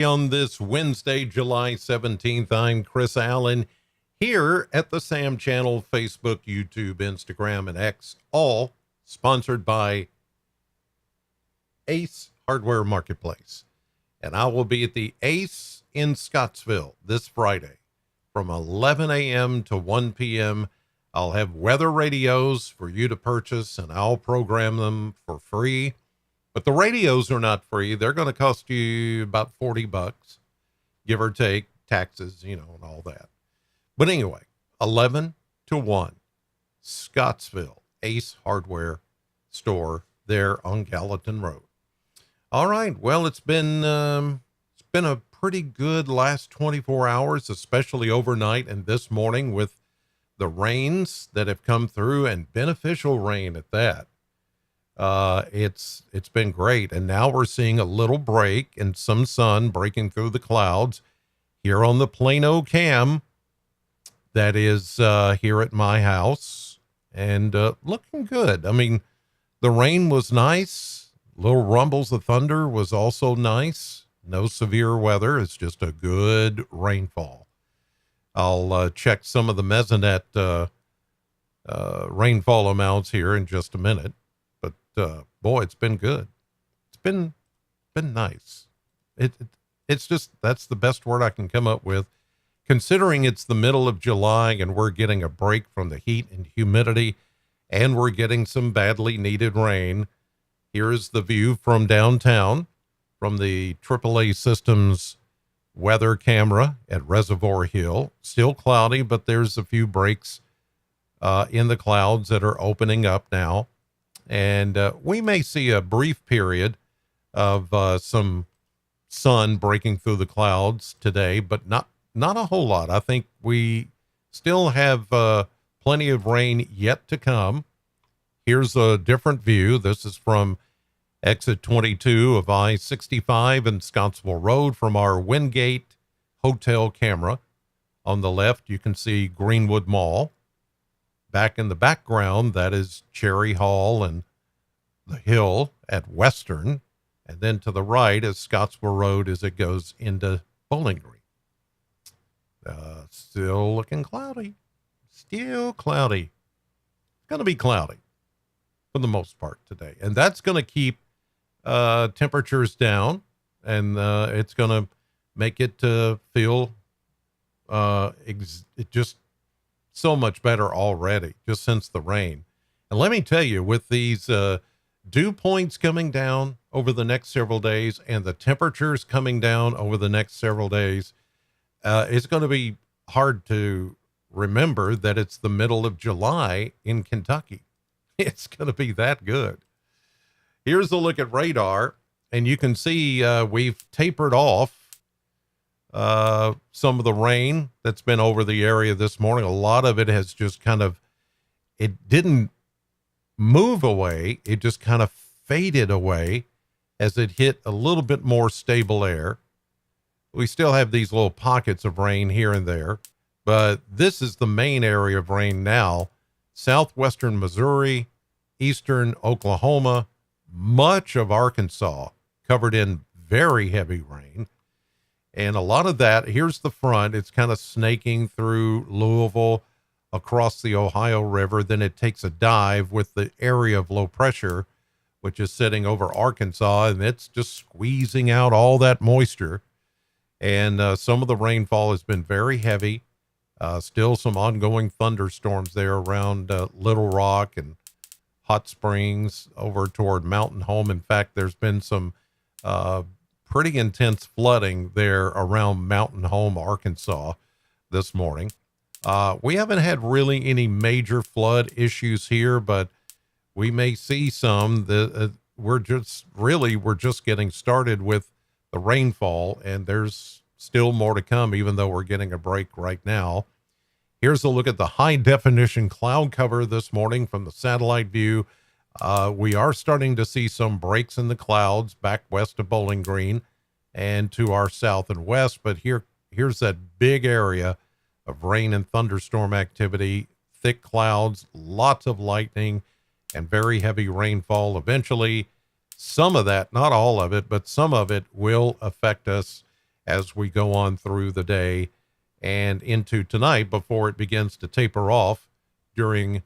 On this Wednesday, July 17th, I'm Chris Allen here at the Sam Channel, Facebook, YouTube, Instagram, and X, all sponsored by Ace Hardware Marketplace. And I will be at the Ace in Scottsville this Friday from 11 a.m. to 1 p.m. I'll have weather radios for you to purchase, and I'll program them for free. But the radios are not free. They're going to cost you about $40, give or take, taxes, and all that. But anyway, 11 to 1, Scottsville, Ace Hardware store there on Gallatin Road. All right. Well, it's been a pretty good last 24 hours, especially overnight and this morning with the rains that have come through, and beneficial rain at that. It's been great. And now we're seeing a little break and some sun breaking through the clouds here on the Plano cam that is here at my house, and looking good. I mean, the rain was nice. Little rumbles of thunder was also nice. No severe weather. It's just a good rainfall. I'll check some of the Mesonet rainfall amounts here in just a minute. Boy, it's been good. It's been nice. It's just, that's the best word I can come up with, considering it's the middle of July and we're getting a break from the heat and humidity, and we're getting some badly needed rain. Here's the view from downtown from the AAA Systems weather camera at Reservoir Hill. Still cloudy, but there's a few breaks in the clouds that are opening up now. And we may see a brief period of some sun breaking through the clouds today, but not a whole lot. I think we still have plenty of rain yet to come. Here's a different view. This is from exit 22 of I-65 and Scottsville Road from our Wingate Hotel camera. On the left, you can see Greenwood Mall. Back in the background, that is Cherry Hall and the hill at Western. And then to the right is Scottsville Road as it goes into Bowling Green. Still looking cloudy. Still cloudy. It's going to be cloudy for the most part today. And that's going to keep temperatures down, and it's going to make it feel it just so much better already, just since the rain. And let me tell you, with these dew points coming down over the next several days and the temperatures coming down over the next several days, it's going to be hard to remember that it's the middle of July in Kentucky. It's going to be that good. Here's a look at radar, and you can see we've tapered off some of the rain that's been over the area this morning. A lot of it has just it didn't move away. It just kind of faded away as it hit a little bit more stable air. We still have these little pockets of rain here and there, but this is the main area of rain now. Southwestern Missouri, eastern Oklahoma, much of Arkansas covered in very heavy rain. And a lot of that, here's the front, it's kind of snaking through Louisville across the Ohio River. Then it takes a dive with the area of low pressure, which is sitting over Arkansas, and it's just squeezing out all that moisture. And some of the rainfall has been very heavy. Still some ongoing thunderstorms there around Little Rock and Hot Springs over toward Mountain Home. In fact, there's been some pretty intense flooding there around Mountain Home, Arkansas this morning. We haven't had really any major flood issues here, but we may see some. We're just getting started with the rainfall, and there's still more to come, even though we're getting a break right now. Here's a look at the high definition cloud cover this morning from the satellite view. We are starting to see some breaks in the clouds back west of Bowling Green and to our south and west, but here's that big area of rain and thunderstorm activity, thick clouds, lots of lightning, and very heavy rainfall. Eventually, some of that, not all of it, but some of it will affect us as we go on through the day and into tonight before it begins to taper off during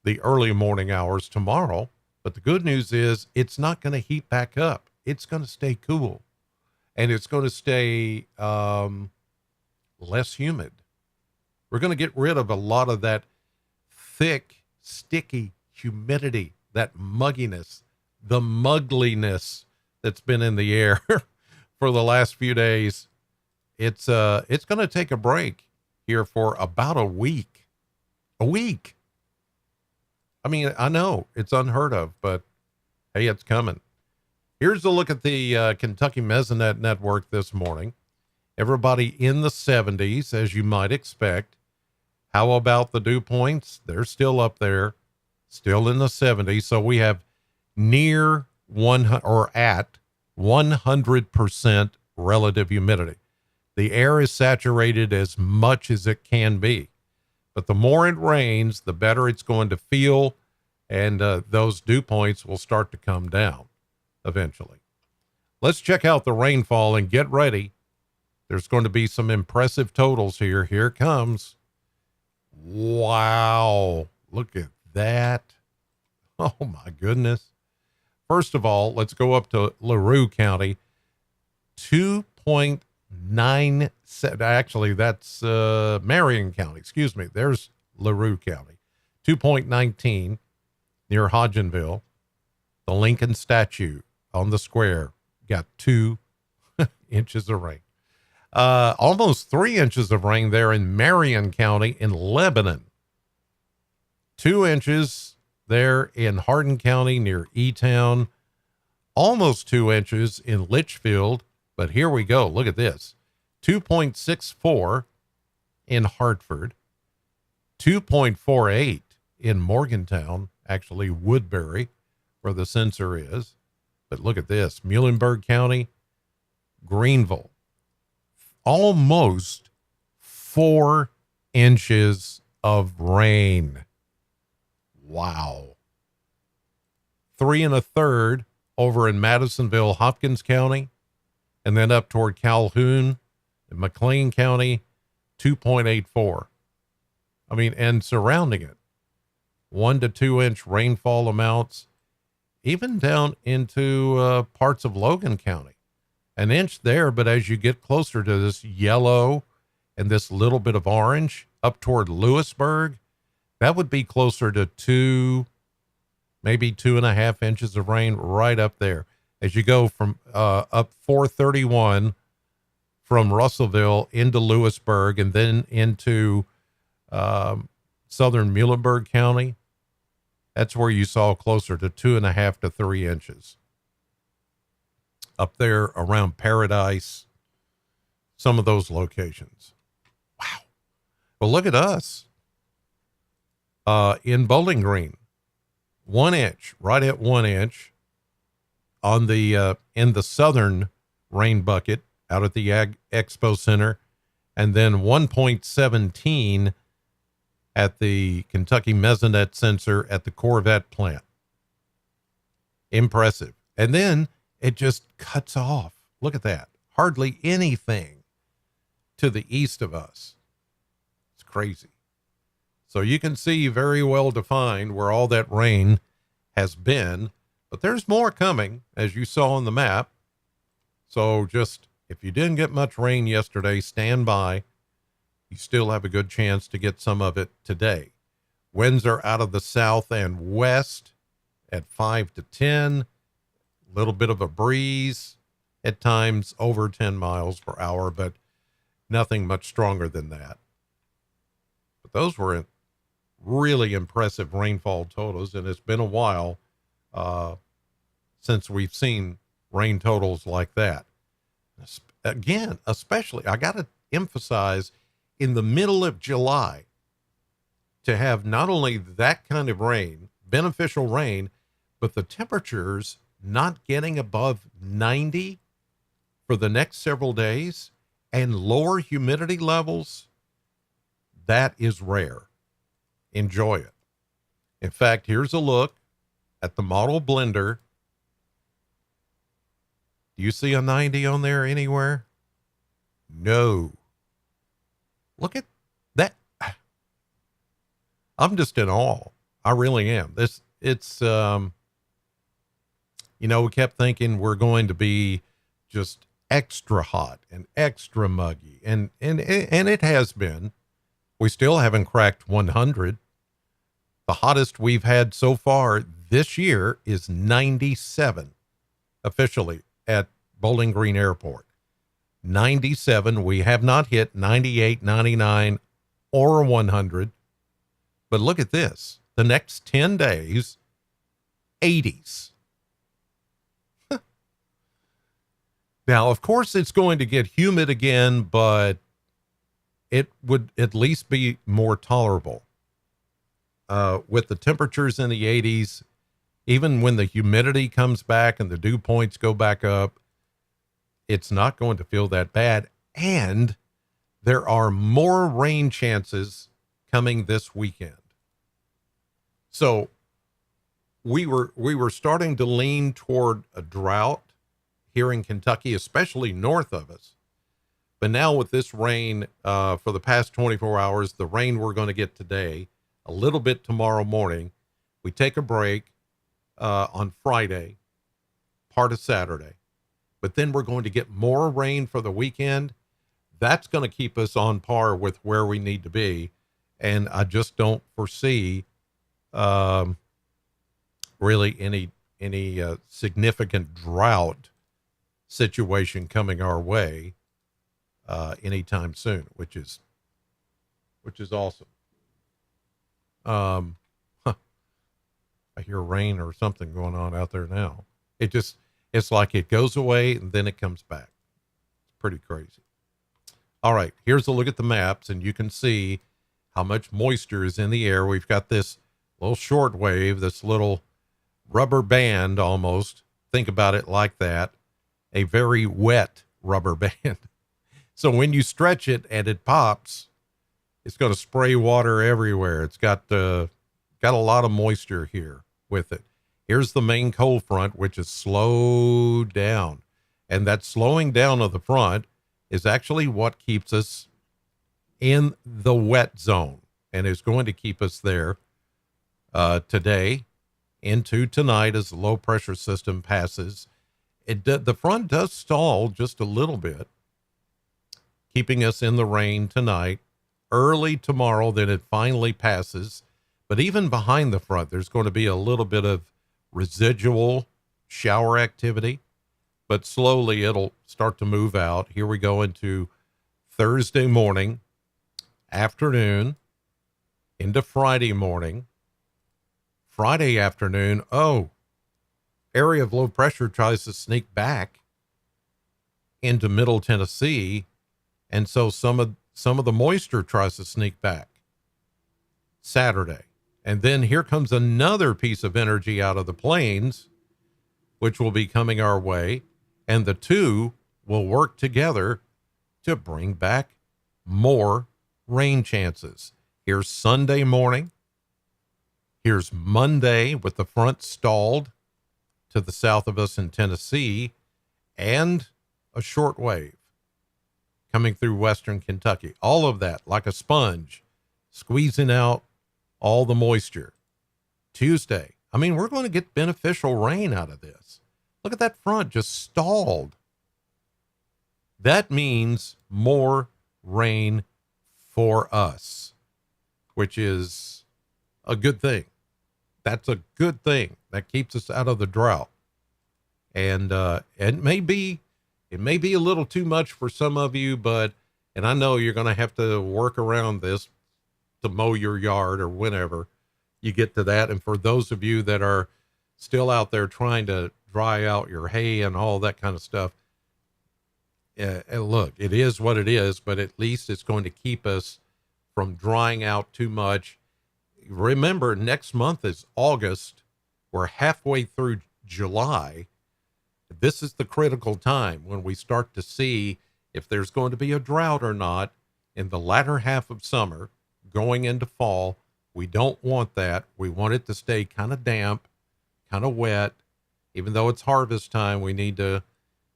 the early morning hours tomorrow. But the good news is it's not going to heat back up. It's going to stay cool, and it's going to stay less humid. We're going to get rid of a lot of that thick, sticky humidity, that mugginess, the mugliness that's been in the air for the last few days. It's going to take a break here for about a week. A week. I mean, I know it's unheard of, but hey, it's coming. Here's a look at the Kentucky Mesonet Network this morning. Everybody in the 70s, as you might expect. How about the dew points? They're still up there, still in the 70s. So we have near at 100% relative humidity. The air is saturated as much as it can be. But the more it rains, the better it's going to feel, and those dew points will start to come down eventually. Let's check out the rainfall and get ready. There's going to be some impressive totals here. Here it comes. Wow. Look at that. Oh, my goodness. First of all, let's go up to LaRue County. 2.97. Actually, that's Marion County. Excuse me. There's LaRue County. 2.19 near Hodgenville. The Lincoln statue on the square got 2 inches of rain. Almost 3 inches of rain there in Marion County in Lebanon. 2 inches there in Hardin County near E-Town. Almost 2 inches in Litchfield. But here we go. Look at this. 2.64 in Hartford. 2.48 in Morgantown, actually Woodbury, where the sensor is. But look at this. Muhlenberg County, Greenville. Almost 4 inches of rain. Wow. 3 1/3 over in Madisonville, Hopkins County, and then up toward Calhoun and McLean County, 2.84. I mean, and surrounding it, 1 to 2 inch rainfall amounts, even down into parts of Logan County. An inch there, but as you get closer to this yellow and this little bit of orange up toward Lewisburg, that would be closer to 2, maybe 2.5 inches of rain right up there. As you go from up 431 from Russellville into Lewisburg and then into southern Muhlenberg County, that's where you saw closer to 2.5 to 3 inches. Up there around Paradise, some of those locations. Wow. Well, look at us. In Bowling Green, 1 inch, right at 1 inch on the, in the southern rain bucket out at the Ag Expo Center, and then 1.17 at the Kentucky Mesonet sensor at the Corvette plant. Impressive. And then it just cuts off. Look at that. Hardly anything to the east of us. It's crazy. So you can see very well defined where all that rain has been, but there's more coming, as you saw on the map. So just, if you didn't get much rain yesterday, stand by. You still have a good chance to get some of it today. Winds are out of the south and west at 5 to 10. Little bit of a breeze, at times over 10 miles per hour, but nothing much stronger than that. But those were really impressive rainfall totals, and it's been a while since we've seen rain totals like that. Again, especially, I got to emphasize, in the middle of July, to have not only that kind of rain, beneficial rain, but the temperatures not getting above 90 for the next several days and lower humidity levels, that is rare. Enjoy it. In fact, here's a look at the model blender. Do you see a 90 on there anywhere? No. Look at that. I'm just in awe. I really am. We kept thinking we're going to be just extra hot and extra muggy, and it has been. We still haven't cracked 100. The hottest we've had so far this year is 97 officially at Bowling Green Airport. 97. We have not hit 98, 99, or 100. But look at this. The next 10 days, 80s. Now, of course, it's going to get humid again, but it would at least be more tolerable. With the temperatures in the 80s, even when the humidity comes back and the dew points go back up, it's not going to feel that bad. And there are more rain chances coming this weekend. So we were starting to lean toward a drought here in Kentucky, especially north of us. But now with this rain for the past 24 hours, the rain we're going to get today, a little bit tomorrow morning, we take a break on Friday, part of Saturday. But then we're going to get more rain for the weekend. That's going to keep us on par with where we need to be. And I just don't foresee really any significant drought situation coming our way anytime soon, which is awesome. I hear rain or something going on out there now. It's like it goes away and then it comes back. It's pretty crazy. All right, here's a look at the maps, and you can see how much moisture is in the air. We've got this little short wave, this little rubber band almost. Think about it like that. A very wet rubber band. So when you stretch it and it pops, it's going to spray water everywhere. It's got a lot of moisture here with it. Here's the main cold front, which is slowed down. And that slowing down of the front is actually what keeps us in the wet zone and is going to keep us there today into tonight as the low pressure system passes. The front does stall just a little bit, keeping us in the rain tonight. Early tomorrow, then it finally passes. But even behind the front, there's going to be a little bit of residual shower activity, but slowly it'll start to move out. Here we go into Thursday morning, afternoon, into Friday morning, Friday afternoon. Area of low pressure tries to sneak back into middle Tennessee. And so some of the moisture tries to sneak back Saturday. And then here comes another piece of energy out of the plains, which will be coming our way. And the two will work together to bring back more rain chances. Here's Sunday morning. Here's Monday with the front stalled to the south of us in Tennessee, and a short wave coming through western Kentucky. All of that like a sponge, squeezing out all the moisture. Tuesday, we're going to get beneficial rain out of this. Look at that front just stalled. That means more rain for us, which is a good thing. That's a good thing. That keeps us out of the drought. And it may be a little too much for some of you, and I know you're going to have to work around this to mow your yard or whenever you get to that. And for those of you that are still out there trying to dry out your hay and all that kind of stuff, and look, it is what it is, but at least it's going to keep us from drying out too much. Remember, next month is August. We're halfway through July. This is the critical time when we start to see if there's going to be a drought or not in the latter half of summer going into fall. We don't want that. We want it to stay kind of damp, kind of wet. Even though it's harvest time, we need to,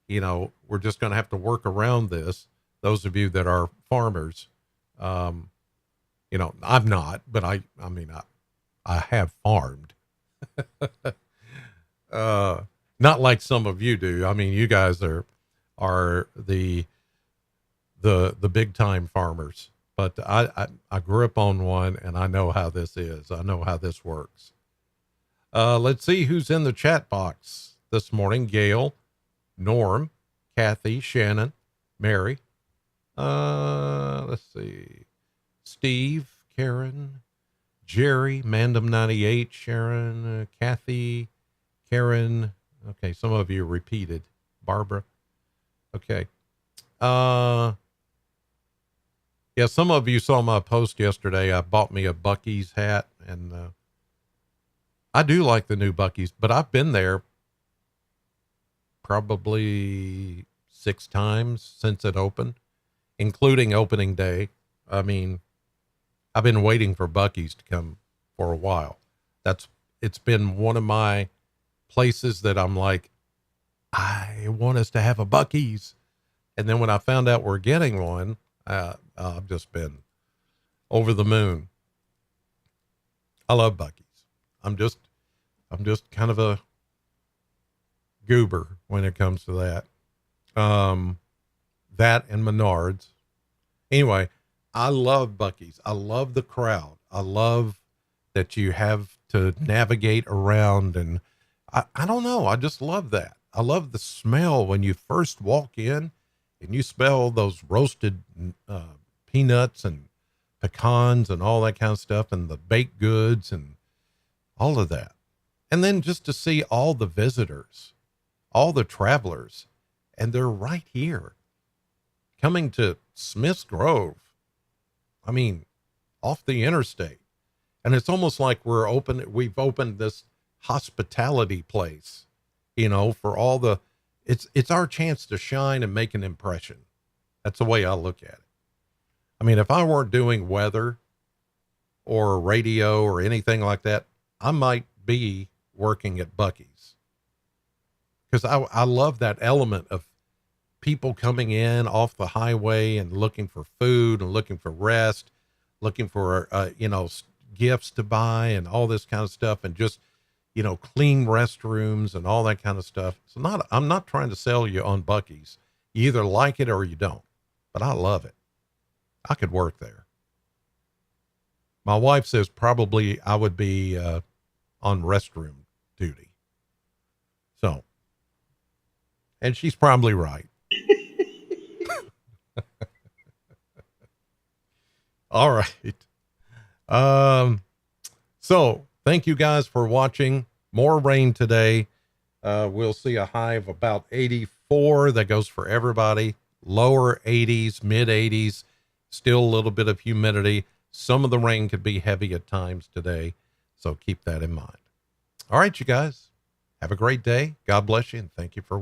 we're just going to have to work around this. those of you that are farmers, um, you know, I'm not, but I mean, I have farmed. uh, Not like some of you do. I mean, you guys are the big time farmers, but I grew up on one and I know how this is. I know how this works. Let's see who's in the chat box this morning. Gail, Norm, Kathy, Shannon, Mary. Let's see. Steve, Karen, Jerry, Mandem 98, Sharon, Kathy, Karen. Okay, some of you repeated. Barbara. Okay. Yeah, some of you saw my post yesterday. I bought me a Buc-ee's hat, and I do like the new Buc-ee's, but I've been there probably 6 times since it opened, including opening day. I mean, I've been waiting for Buc-ee's to come for a while. It's been one of my places that I'm like, I want us to have a Buc-ee's. And then when I found out we're getting one, I've just been over the moon. I love Buc-ee's. I'm just kind of a goober when it comes to that. That and Menards. Anyway, I love Buc-ee's. I love the crowd. I love that you have to navigate around, and I don't know. I just love that. I love the smell when you first walk in and you smell those roasted peanuts and pecans and all that kind of stuff, and the baked goods and all of that. And then just to see all the visitors, all the travelers, and they're right here coming to Smith's Grove. I mean, off the interstate. And it's almost like we've opened this hospitality place, you know, for all the, it's our chance to shine and make an impression. That's the way I look at it. I mean, if I weren't doing weather or radio or anything like that, I might be working at Buc-ee's, because I love that element of people coming in off the highway and looking for food and looking for rest, looking for, gifts to buy and all this kind of stuff, and just, clean restrooms and all that kind of stuff. I'm not trying to sell you on Buc-ee's. You either like it or you don't, but I love it. I could work there. My wife says probably I would be on restroom duty. So, and she's probably right. All right. So thank you guys for watching. More rain today. We'll see a high of about 84. That goes for everybody. Lower 80s, mid 80s, still a little bit of humidity. Some of the rain could be heavy at times today, so keep that in mind. All right, you guys, have a great day. God bless you, and thank you for